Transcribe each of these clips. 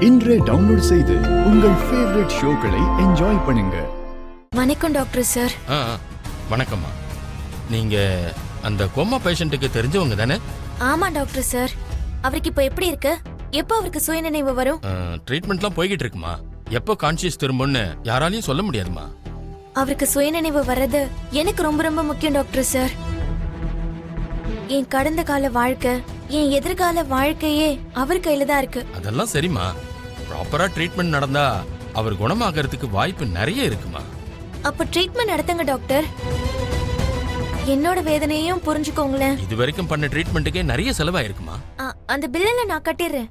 இன்றே டவுன்லோட் செய்து உங்கள் ஃபேவரட் ஷோக்களை என்ஜாய் பண்ணுங்க. வணக்கம் டாக்டர் சார். வணக்கம்மா. நீங்க அந்த கோமா பேஷண்ட்டுக்கு தெரிஞ்சவங்க தானே? ஆமா டாக்டர் சார். அவருக்கு இப்போ எப்படி இருக்கு? எப்போ அவருக்கு சுயநினைவு வரும்? ட்ரீட்மெண்ட்லாம் போய்கிட்டு இருக்குமா. எப்போ கான்ஷியஸ் திரும்பும்னு யாராலையும் சொல்ல முடியாதுமா. அவருக்கு சுயநினைவு வர்றது எனக்கு ரொம்ப ரொம்ப முக்கியம் டாக்டர் சார். என் கடந்த கால வாழ்க்கை, என் எதிர்கால வாழ்க்கையே அவர் கையில தான் இருக்கு. அதெல்லாம் சரிம்மா. ப்ராப்பரா ட்ரீட்மெண்ட் நடந்தா அவர் குணமாகறதுக்கு வாய்ப்பு நிறைய இருக்குமா. அப்ப ட்ரீட்மெண்ட் நடத்துங்க டாக்டர். என்னோட வேதனையையும் புரிஞ்சுக்கோங்களேன். இது வரைக்கும் பண்ண ட்ரீட்மெண்ட்டுக்கே நிறைய செலவாயிருக்குமா. அந்த பில்ல நான் கட்டிடுறேன்.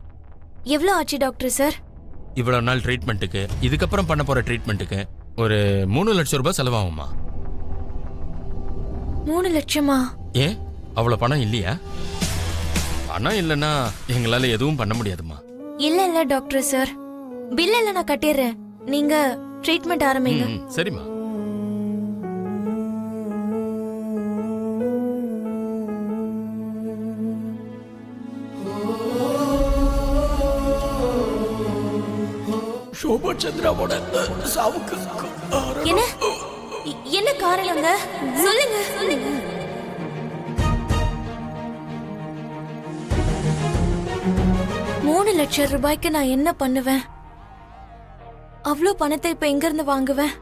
எவ்வளவு ஆச்சு டாக்டர் சார்? இவ்வளவு நாள் ட்ரீட்மெண்ட்டுக்கு, இதுக்கப்புறம் பண்ண போற ட்ரீட்மெண்ட்டுக்கு ஒரு 3 லட்சம் ரூபாய் செலவாகுமா. 3 லட்சமா? ஏன் அவ்வளவு பணம் இல்லையா? பணம் இல்லைன்னா எங்களால எதுவும் பண்ண முடியாதுமா. இல்ல டாக்டர் சார், பில்ல நான் கட்டிடுறேன். நீங்க ட்ரீட்மெண்ட் ஆரம்பிங்க. சரிம்மா. சோபா சந்திராவோட சாவுக்கு என்ன காரணங்க? சொல்லுங்க. 3 லட்சம் ரூபாய்க்கு நான் என்ன பண்ணுவேன்? அவ்வளோ பணத்தை இப்ப எங்க இருந்து வாங்குவேன்?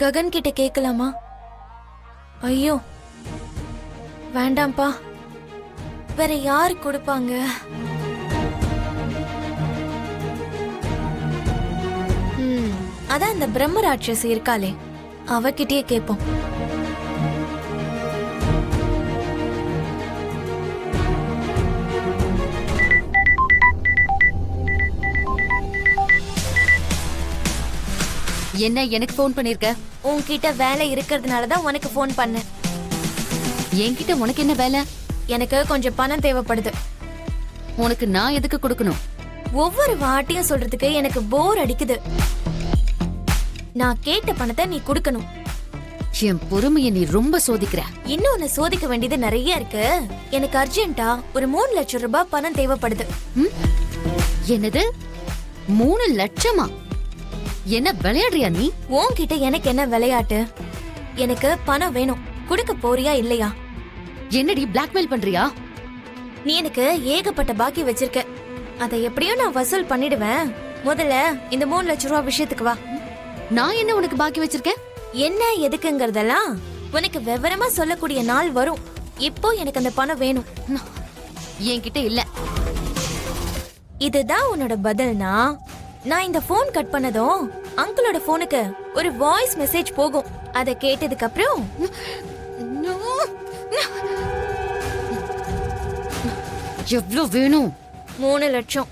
ககன் கிட்ட கேட்கலாமா? ஐயோ வேண்டாம்ப்பா. வேற யாரு கொடுப்பாங்க? அதான் அந்த பிரம்ம ராட்சசி இருக்காளே, அவகிட்டயே கேட்போம். என்ன எனக்கு போன் பண்ணிருக்க? உன்கிட்ட வேலை இருக்கிறதுனாலதான் உனக்கு போன் பண்ணேன். என்கிட்ட உனக்கு என்ன வேலை? எனக்கு கொஞ்சம் பணம் தேவைப்படுது. உனக்கு நான் எதுக்கு கொடுக்கணும்? ஒவ்வொரு வாட்டியும் சொல்றதுக்கு எனக்கு போர் அடிக்குது. நான் கேட்ட பணத்தை நீ கொடுக்கணும். என் பொறுமையை நீ ரொம்ப சோதிக்கிற. இன்னும் உன்னை சோதிக்க வேண்டியது நிறைய இருக்கு. எனக்கு அர்ஜென்ட்டா ஒரு 3 லட்சம் ரூபாய் பணம் தேவைப்படுது. என்னது 3 லட்சமா? என்ன விளையாடுறியா நீ? உன்கிட்ட எனக்கு என்ன விளையாட்டு? எனக்கு பணம் வேணும். கொடுக்க போறியா இல்லையா? என்னடி பிளாக்மெயில் பண்றியா? நீ எனக்கு ஏகப்பட்ட பாக்கி வச்சிருக்க. அதை எப்படியும் நான் வசூல் பண்ணிடுவேன். முதல்ல இந்த 3 லட்சம் ரூபாய் விஷயத்துக்கு வா. நான் என்ன உனக்கு பாக்கி வச்சிருக்கேன்? என்ன எதுக்குங்கறதெல்லாம் உனக்கு விவரமா சொல்லக்கூடிய நாள் வரும். இப்போ எனக்கு அந்த பணம் வேணும். என்கிட்ட இல்ல. இதுதான் உன்னோட பதில்னா? நான் இந்த போன் கட் பண்ணதும் அங்கிளோட போனுக்கு ஒரு வாய்ஸ் மெசேஜ் போகும். அதை கேட்டதுக்கு அப்புறம் எவ்வளவு வேணும்? 3 லட்சம்.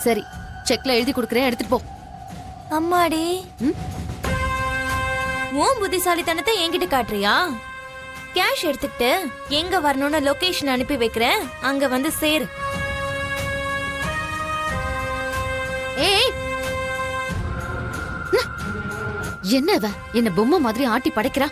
சரி, செக்ல எழுதி கொடுக்கறேன், எடுத்துட்டு போ. அம்மாடி, உன் புத்திசாலித்தனத்தை என்கிட்ட காட்டுறியா? கேஷ் எடுத்துக்கிட்டு எங்க வரணும்னு லொகேஷன் அனுப்பி வைக்கிறேன், அங்க வந்து சேரு. ஏய், என்ன இவ என்ன பொம்மை மாதிரி ஆட்டி படைக்கிறா?